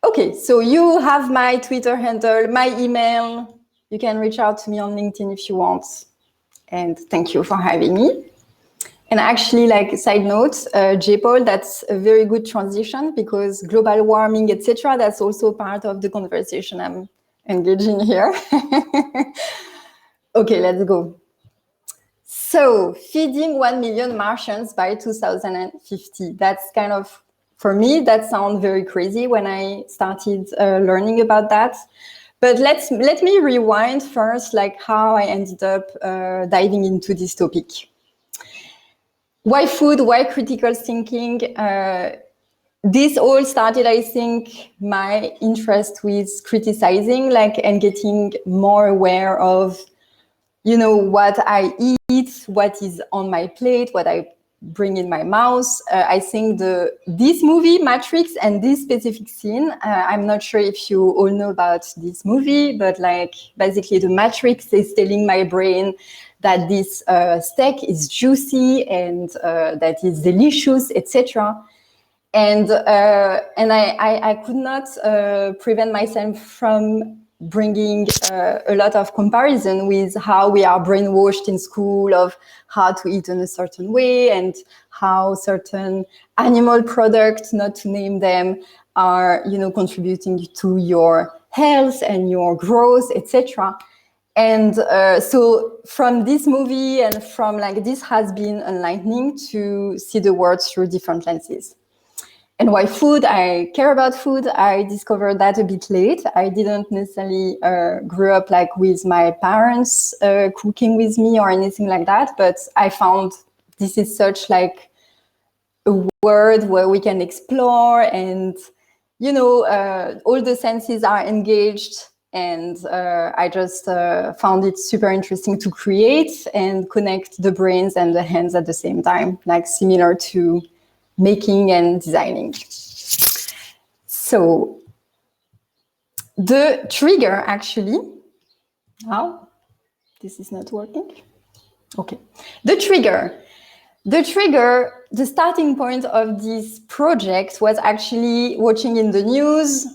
Okay, so you have my Twitter handle, my email. You can reach out to me on LinkedIn if you want. And thank you for having me. And actually, like side note, J-Paul, that's a very good transition because global warming, etc., that's also part of the conversation I'm engaging here. Okay, let's go. So feeding 1 million Martians by 2050. That's kind of, for me, that sounds very crazy when I started learning about that. But let me rewind first, like how I ended up diving into this topic. Why food? Why critical thinking? This all started, I think, my interest with criticizing, like, and getting more aware of, you know, what I eat, what is on my plate, what I bring in my mouth. I think this movie, Matrix, and this specific scene, I'm not sure if you all know about this movie, but like basically the Matrix is telling my brain that this steak is juicy and that is delicious, etc. And I could not prevent myself from bringing a lot of comparison with how we are brainwashed in school of how to eat in a certain way and how certain animal products, not to name them, are, you know, contributing to your health and your growth, etc. And so from this movie and from like this has been enlightening to see the world through different lenses. And why food? I care about food. I discovered that a bit late. I didn't necessarily grow up like with my parents cooking with me or anything like that. But I found this is such like a world where we can explore and, you know, all the senses are engaged. And I just found it super interesting to create and connect the brains and the hands at the same time, like similar to making and designing. So the trigger actually, oh, this is not working. Okay, the trigger, the starting point of this project was actually watching in the news,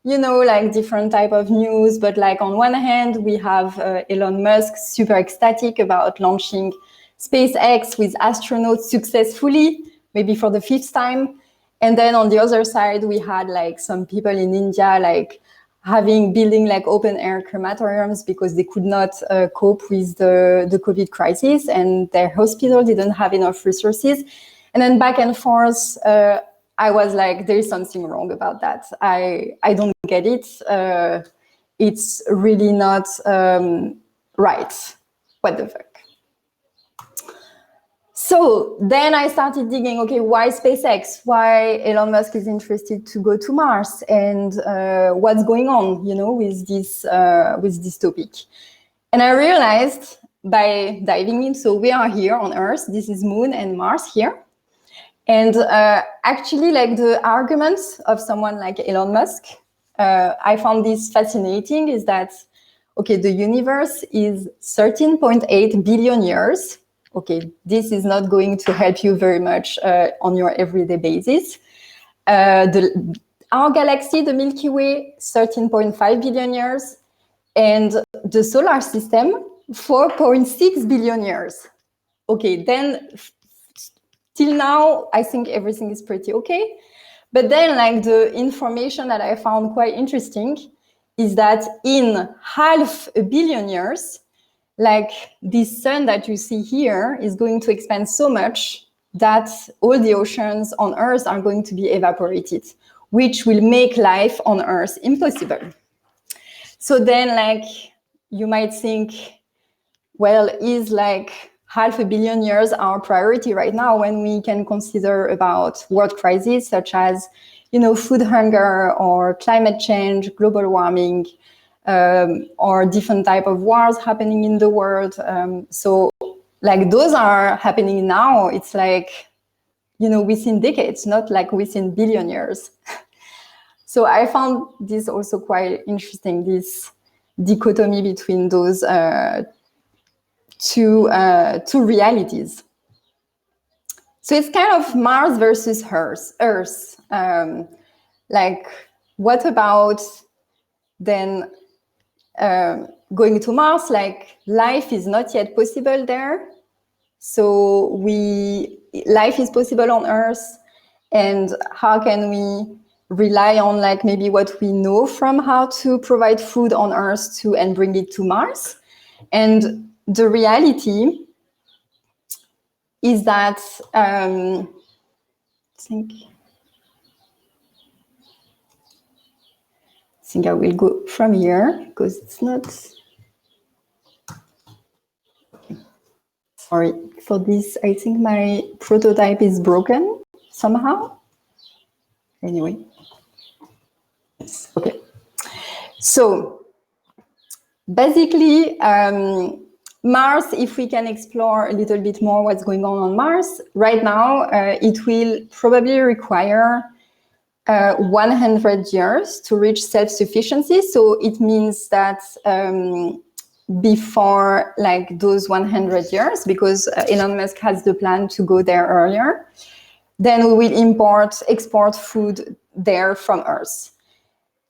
you know, like different type of news, but like on one hand, we have Elon Musk super ecstatic about launching SpaceX with astronauts successfully, maybe for the 5th time. And then on the other side, we had like some people in India, like building like open air crematoriums because they could not cope with the COVID crisis and their hospital didn't have enough resources. And then back and forth, I was like, there is something wrong about that. I don't get it. It's really not right. What the fuck? So then I started digging, okay, why SpaceX? Why Elon Musk is interested to go to Mars? And what's going on, you know, with this topic? And I realized by diving in, so we are here on Earth, this is Moon and Mars here. And actually, like the arguments of someone like Elon Musk, I found this fascinating, is that, okay, the universe is 13.8 billion years. Okay, this is not going to help you very much on your everyday basis. Our galaxy, the Milky Way, 13.5 billion years. And the solar system, 4.6 billion years. Okay, then till now, I think everything is pretty okay. But then like the information that I found quite interesting is that in 500 million years, like this sun that you see here is going to expand so much that all the oceans on Earth are going to be evaporated, which will make life on Earth impossible. So then like you might think, well, is like 500 million years our priority right now when we can consider about world crises such as, you know, food hunger or climate change, global warming, or different type of wars happening in the world. So like those are happening now. It's like, you know, within decades, not like within billion years. So I found this also quite interesting, this dichotomy between those two realities. So it's kind of Mars versus Earth. like, what about then going to Mars? Like, life is not yet possible there. So life is possible on Earth, and how can we rely on like maybe what we know from how to provide food on Earth and bring it to Mars? And the reality is that I think I will go from here because it's not. Sorry for this. I think my prototype is broken somehow. Anyway. Yes. Okay. So basically, Mars, if we can explore a little bit more what's going on Mars, right now, it will probably require 100 years to reach self-sufficiency. So it means that before like those 100 years, because Elon Musk has the plan to go there earlier, then we will export food there from Earth.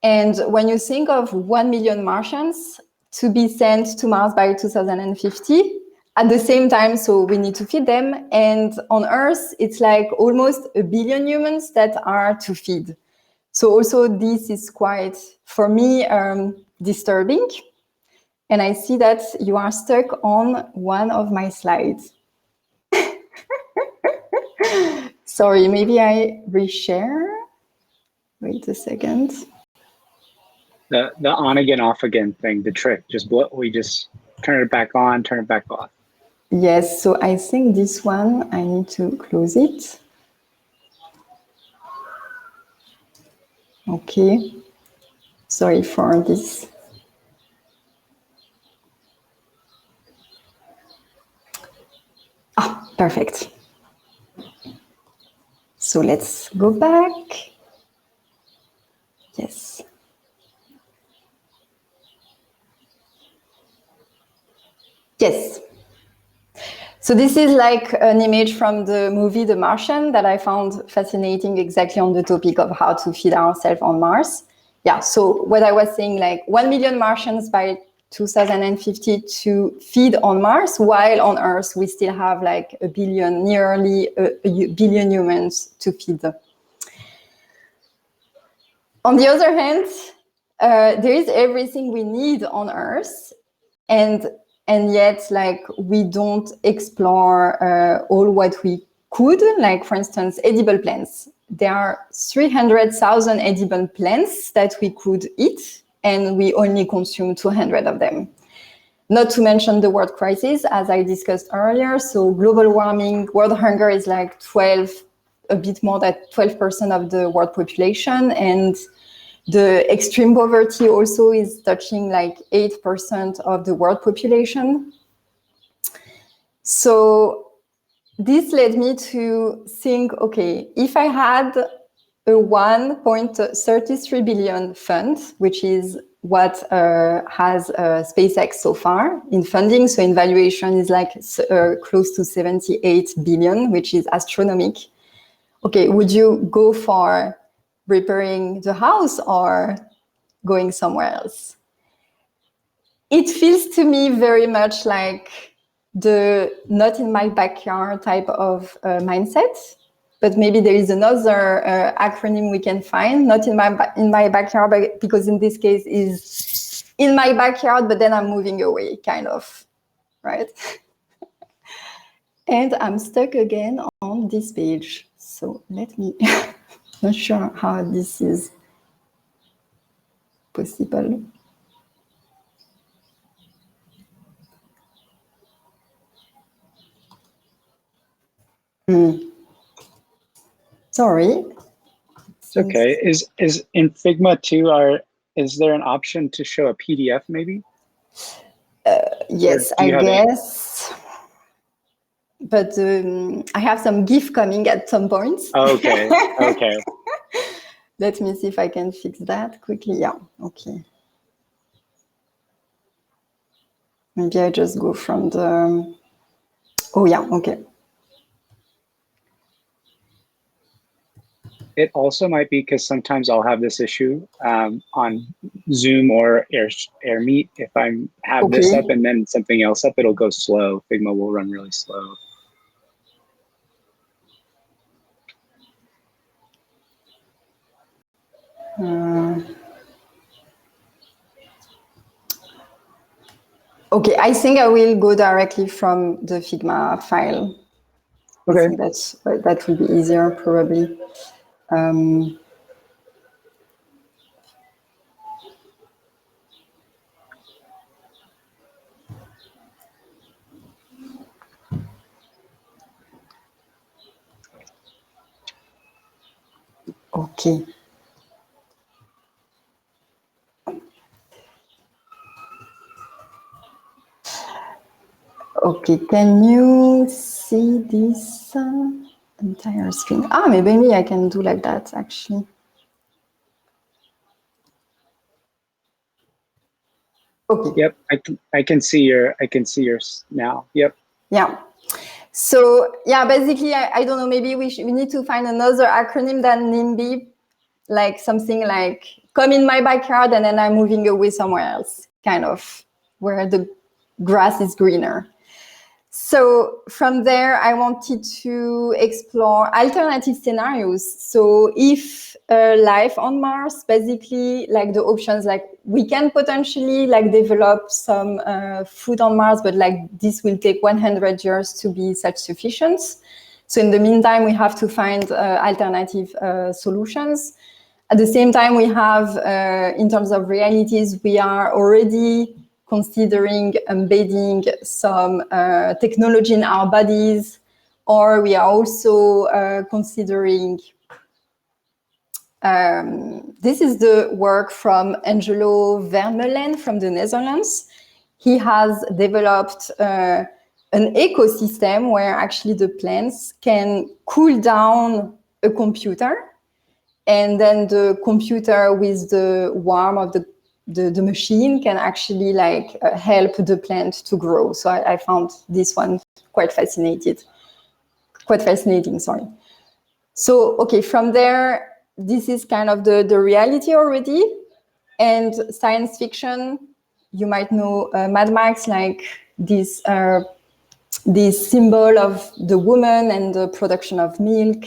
And when you think of 1 million Martians to be sent to Mars by 2050, at the same time, so we need to feed them. And on Earth, it's like almost 1 billion humans that are to feed. So also this is quite, for me, disturbing. And I see that you are stuck on one of my slides. Sorry, maybe I reshare. Wait a second. The on again, off again thing, the trick. We just turn it back on, turn it back off. Yes, so I think this one, I need to close it. Okay. Sorry for this. Ah, perfect. So let's go back. Yes. Yes. So this is like an image from the movie The Martian that I found fascinating, exactly on the topic of how to feed ourselves on Mars. Yeah, so what I was saying, like 1 million Martians by 2050 to feed on Mars, while on Earth we still have like nearly a billion humans to feed. On the other hand, there is everything we need on Earth, and yet, like, we don't explore all what we could. Like, for instance, edible plants. There are 300,000 edible plants that we could eat, and we only consume 200 of them. Not to mention the world crisis, as I discussed earlier. So global warming, world hunger is like a bit more than 12% of the world population, and the extreme poverty also is touching like 8% of the world population. So this led me to think, okay, if I had a 1.33 billion fund, which is what has SpaceX so far in funding, so in valuation is like close to 78 billion, which is astronomical. Okay, would you go for repairing the house or going somewhere else? It feels to me very much like the not in my backyard type of mindset, but maybe there is another acronym we can find, not in my backyard, but because in this case is in my backyard, but then I'm moving away, kind of, right? And I'm stuck again on this page. So let me, not sure how this is possible. Sorry. It's okay. Is in Figma too? Is there an option to show a PDF maybe? Yes, I guess. But I have some GIF coming at some point. Okay. Okay. Let me see if I can fix that quickly. Yeah. Okay. Maybe I just go from the. Oh yeah. Okay. It also might be because sometimes I'll have this issue on Zoom or Airmeet. If I have this up and then something else up, it'll go slow. Figma will run really slow. Okay, I think I will go directly from the Figma file. Okay. I think that will be easier, probably. Okay. Okay, can you see this entire screen? Ah, maybe I can do like that, actually. Okay. Yep, I can see yours now. Yep. Yeah. So yeah, basically, I don't know. Maybe we need to find another acronym than NIMBY, like something like "come in my backyard" and then I'm moving away somewhere else, kind of where the grass is greener. So from there, I wanted to explore alternative scenarios. So if life on Mars, basically like the options, like we can potentially like develop some food on Mars, but like this will take 100 years to be self-sufficient. So in the meantime, we have to find alternative solutions. At the same time, we have, in terms of realities, we are already considering embedding some technology in our bodies, or we are also considering, this is the work from Angelo Vermeulen from the Netherlands. He has developed an ecosystem where actually the plants can cool down a computer, and then the computer with the warmth of the machine can actually like help the plant to grow. So I found this one quite fascinating, sorry. So, okay, from there, this is kind of the reality already. And science fiction, you might know Mad Max, like this symbol of the woman and the production of milk,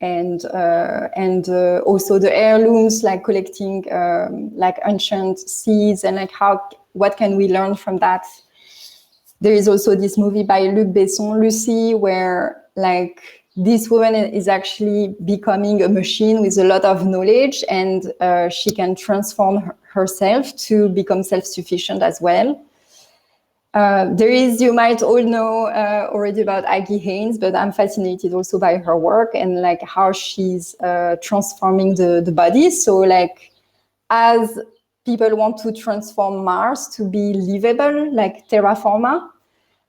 and also the heirlooms, like collecting like ancient seeds, and like what can we learn from that? There is also this movie by Luc Besson, Lucy, where like this woman is actually becoming a machine with a lot of knowledge, and she can transform herself to become self-sufficient as well. There is, you might all know already about Aggie Haynes, but I'm fascinated also by her work and like how she's transforming the body. So like as people want to transform Mars to be livable, like terraforma,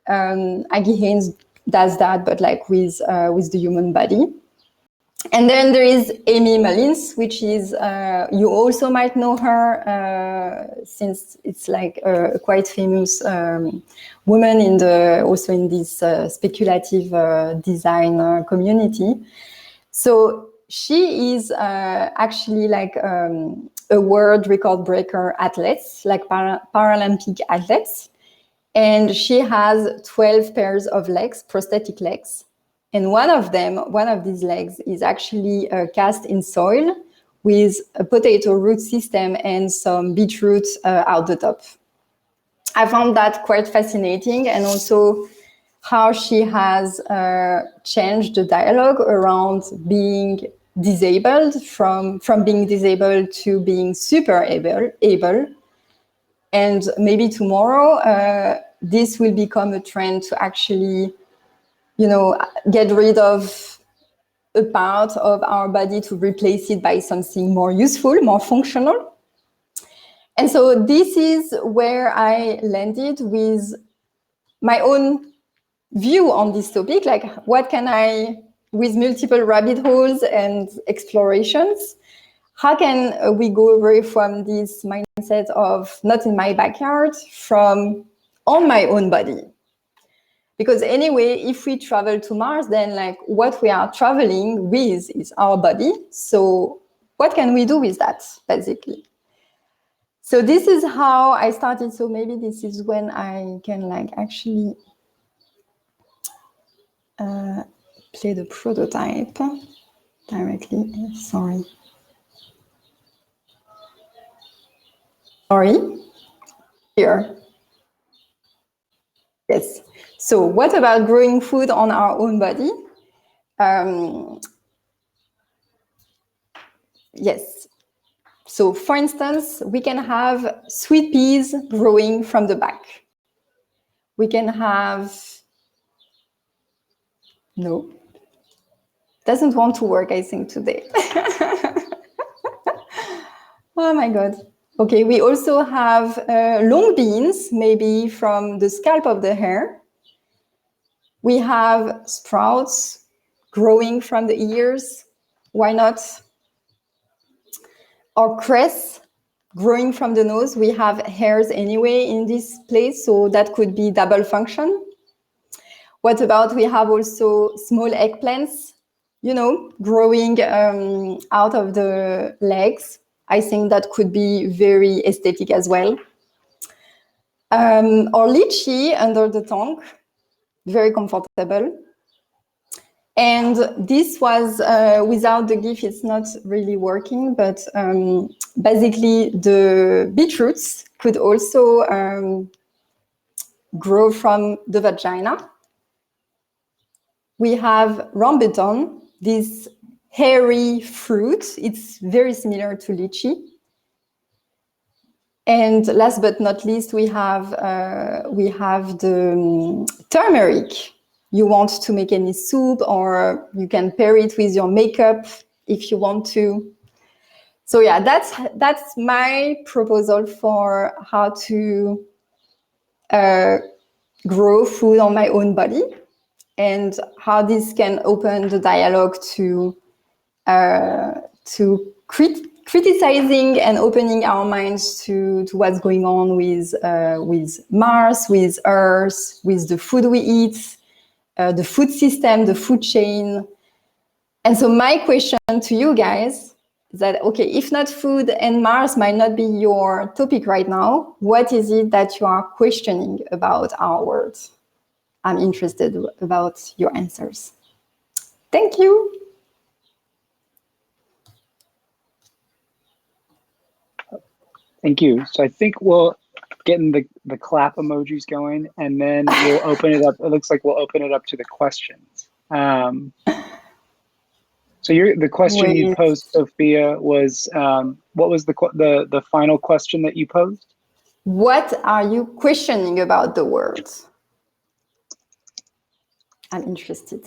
Aggie Haynes does that, but like with the human body. And then there is Amy Mullins, which is, you also might know her since it's like a quite famous woman also in this speculative design community. So she is actually like a world record breaker athletes, like Paralympic athletes. And she has 12 pairs of legs, prosthetic legs. And one of these legs is actually cast in soil with a potato root system and some beetroot out the top. I found that quite fascinating, and also how she has changed the dialogue around being disabled from being disabled to being super able. And maybe tomorrow, this will become a trend to actually, get rid of a part of our body to replace it by something more useful, more functional. And so this is where I landed with my own view on this topic, like what can I, with multiple rabbit holes and explorations, how can we go away from this mindset of not in my backyard, from on my own body? Because anyway, if we travel to Mars, then like what we are traveling with is our body. So what can we do with that, basically? So this is how I started. So maybe this is when I can like actually play the prototype directly. Sorry. Here. Yes. So what about growing food on our own body? Yes. So for instance, we can have sweet peas growing from the back. We can have, no, doesn't want to work, I think, today. Oh my God. Okay, we also have long beans, maybe from the scalp of the hair. We have sprouts growing from the ears. Why not? Or cress growing from the nose. We have hairs anyway in this place, so that could be double function. What about we have also small eggplants, you know, growing out of the legs. I think that could be very aesthetic as well. Or lychee under the tongue, very comfortable. And this was, without the GIF, it's not really working, but basically the beetroots could also grow from the vagina. We have rambutan, this hairy fruit. It's very similar to lychee. And last but not least, we have the turmeric. You want to make any soup, or you can pair it with your makeup if you want to. So yeah, that's my proposal for how to grow food on my own body, and how this can open the dialogue to criticizing and opening our minds to what's going on with Mars, with Earth, with the food we eat, the food system, the food chain. And so my question to you guys is that, okay, if not food and Mars might not be your topic right now, what is it that you are questioning about our world? I'm interested about your answers. Thank you. Thank you. So I think we'll get the clap emojis going, and then we'll open it up. It looks like we'll open it up to the questions. So the question you posed, Sophia, was what was the final question that you posed? What are you questioning about the world? I'm interested.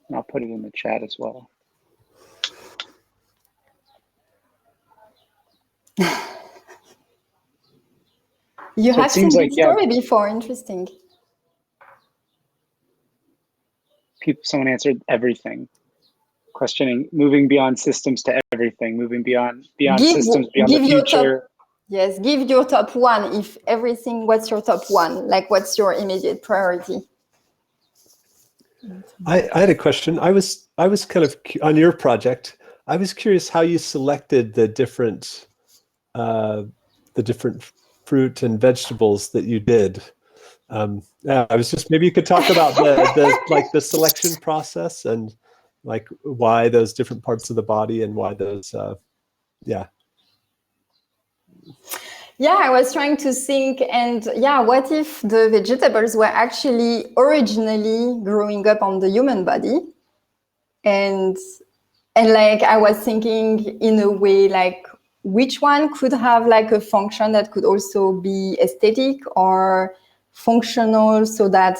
And I'll put it in the chat as well. You have seen this story before. Interesting. Someone answered everything. Questioning, moving beyond systems to everything, moving beyond systems, beyond the future. Yes, give your top one. If everything, what's your top one? Like, what's your immediate priority? I had a question. I was kind of on your project. I was curious how you selected the different fruit and vegetables that you did. Yeah, I was just, maybe you could talk about the selection process, and like why those different parts of the body, and why those Yeah, I was trying to think, and yeah, what if the vegetables were actually originally growing up on the human body? And like I was thinking in a way, like which one could have like a function that could also be aesthetic or functional, so that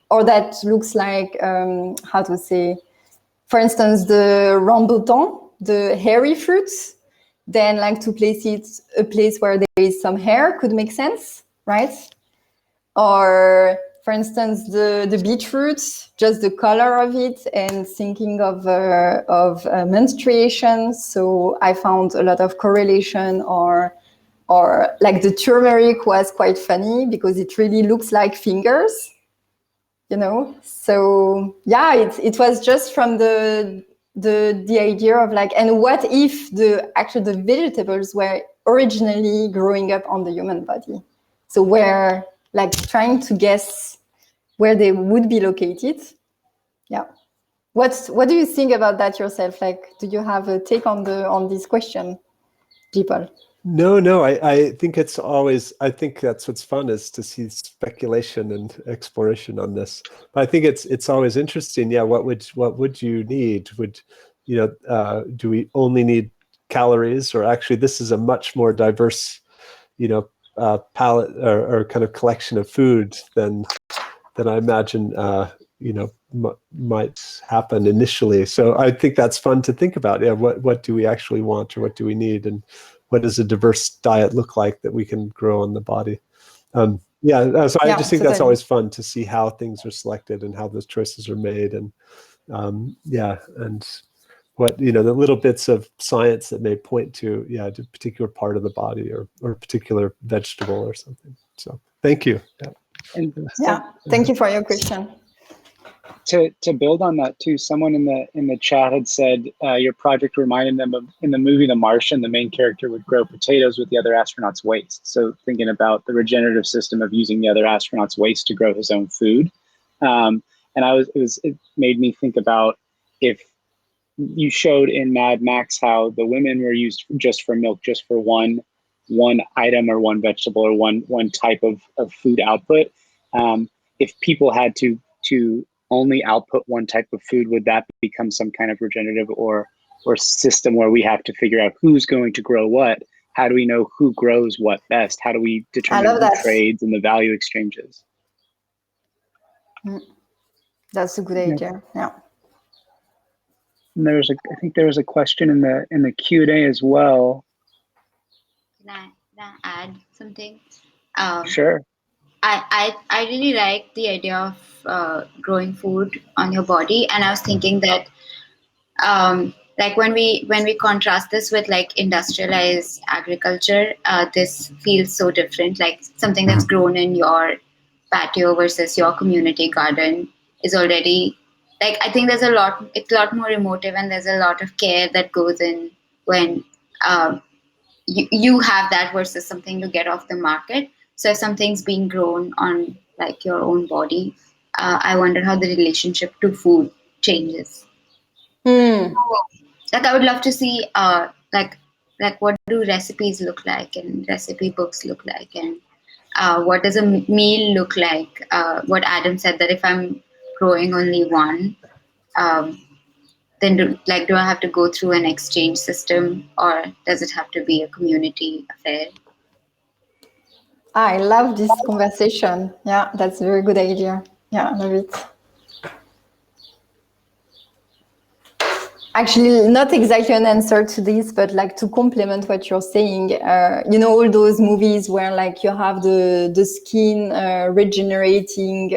or that looks like how to say, for instance, the rambutan, the hairy fruits, then like to place it a place where there is some hair could make sense, right? Or for instance, the beetroot, just the color of it, and thinking of menstruation. So I found a lot of correlation or or like the turmeric was quite funny because it really looks like fingers, you know. So yeah, it was just from the idea of like, and what if the vegetables were originally growing up on the human body? So we're like trying to guess where they would be located. Yeah. What do you think about that yourself? Like, do you have a take on this question, people? No, I think it's always, I think that's what's fun, is to see speculation and exploration on this. But I think it's always interesting. Yeah, what would you need? Would, you know, do we only need calories, or actually this is a much more diverse, you know, palette or kind of collection of food than I imagine, you know, might happen initially. So I think that's fun to think about. Yeah, what do we actually want, or what do we need, and what does a diverse diet look like that we can grow on the body? Yeah, so I just think that's always fun to see how things are selected and how those choices are made, and yeah, and what, you know, the little bits of science that may point to, yeah, to a particular part of the body, or a particular vegetable or something. So thank you. Yeah. And thank you for your question. To build on that too, someone in the chat had said your project reminded them of, in the movie The Martian, the main character would grow potatoes with the other astronauts' waste. So thinking about the regenerative system of using the other astronauts' waste to grow his own food, and it made me think about if you showed in Mad Max how the women were used just for milk, just for one item or one vegetable or one type of food output. If people had to only output one type of food, would that become some kind of regenerative or system where we have to figure out who's going to grow what? How do we know who grows what best? How do we determine who trades and the value exchanges? That's a good idea. Yeah. And I think there was a question in the Q&A as well. Can I add something? Sure. I really like the idea of growing food on your body, and I was thinking that like when we contrast this with like industrialized agriculture, this feels so different. Like something that's grown in your patio versus your community garden is already, like, I think it's a lot more emotive, and there's a lot of care that goes in when you have that versus something you get off the market. So if something's being grown on like your own body, I wonder how the relationship to food changes. Like I would love to see like what do recipes look like and recipe books look like, and what does a meal look like? What Adam said, that if I'm growing only one, then do I have to go through an exchange system, or does it have to be a community affair? I love this conversation. Yeah, that's a very good idea. Yeah, I love it. Actually, not exactly an answer to this, but like to complement what you're saying, you know, all those movies where like you have the skin regenerating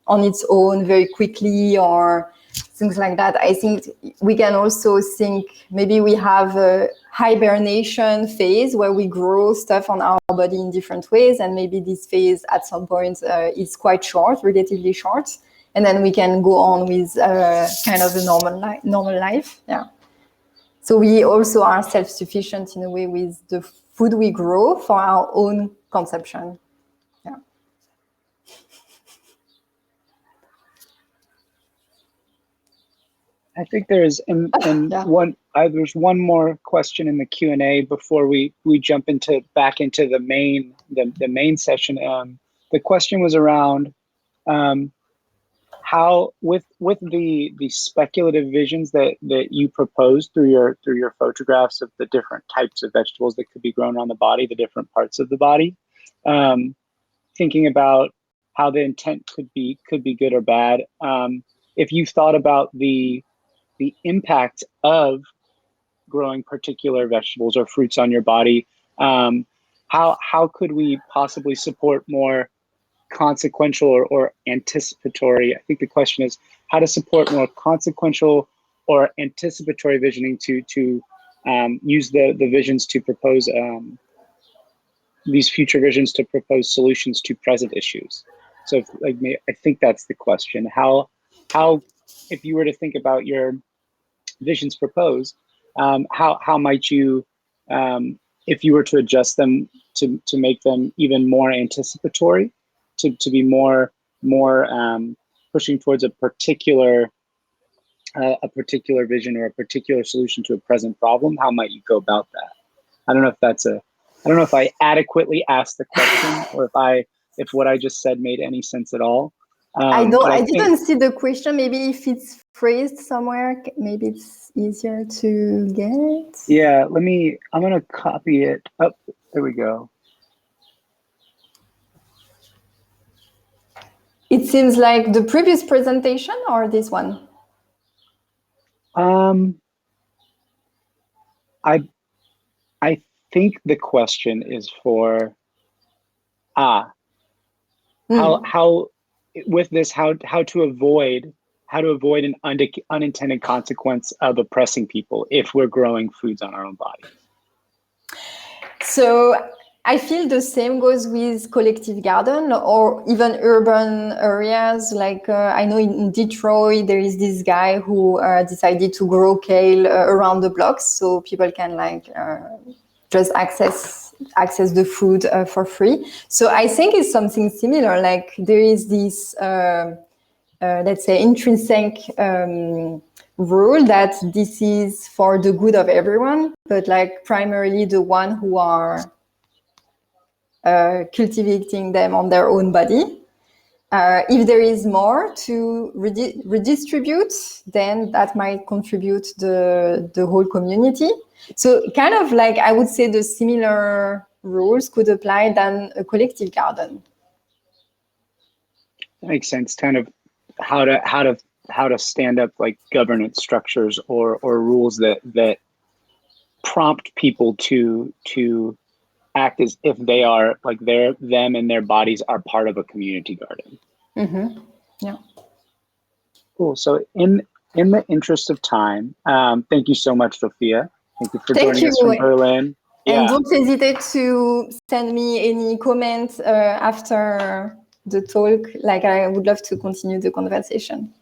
on its own very quickly, or things like that. I think we can also think maybe we have a hibernation phase where we grow stuff on our body in different ways, and maybe this phase at some point is quite short, relatively short, and then we can go on with kind of a normal life. Yeah. So we also are self-sufficient in a way with the food we grow for our own consumption. Yeah. I think there's there's one more question in the Q&A before we jump back into the main session. The question was around how with the speculative visions that you proposed through your photographs of the different types of vegetables that could be grown on the body, the different parts of the body, thinking about how the intent could be good or bad. If you've thought about the impact of growing particular vegetables or fruits on your body, how could we possibly support more consequential or anticipatory? I think the question is how to support more consequential or anticipatory visioning to use the visions to propose these future visions to propose solutions to present issues. So I think that's the question. How if you were to think about your visions proposed, how might you, if you were to adjust them to make them even more anticipatory, to be more pushing towards a particular vision or a particular solution to a present problem, how might you go about that? I don't know if I adequately asked the question, or if what I just said made any sense at all. I didn't see the question. Maybe if it's phrased somewhere, maybe it's easier to get. Yeah, I'm gonna copy it. Oh, there we go. It seems like the previous presentation or this one? I think the question is for how with this how to avoid an unintended consequence of oppressing people if we're growing foods on our own body. So I feel the same goes with collective garden or even urban areas. Like I know in Detroit, there is this guy who decided to grow kale around the blocks so people can just access the food for free. So I think it's something similar. Like there is this, let's say, intrinsic rule that this is for the good of everyone, but like primarily the one who are cultivating them on their own body. If there is more to redistribute, then that might contribute the whole community. So kind of like I would say the similar rules could apply than a collective garden. That makes sense. Kind of how to stand up like governance structures or rules that prompt people to act as if they are like them and their bodies are part of a community garden. Mm-hmm. Yeah. Cool. So in the interest of time, thank you so much, Sophia. Thank you for joining us from Berlin. And don't hesitate to send me any comments after the talk. Like I would love to continue the conversation.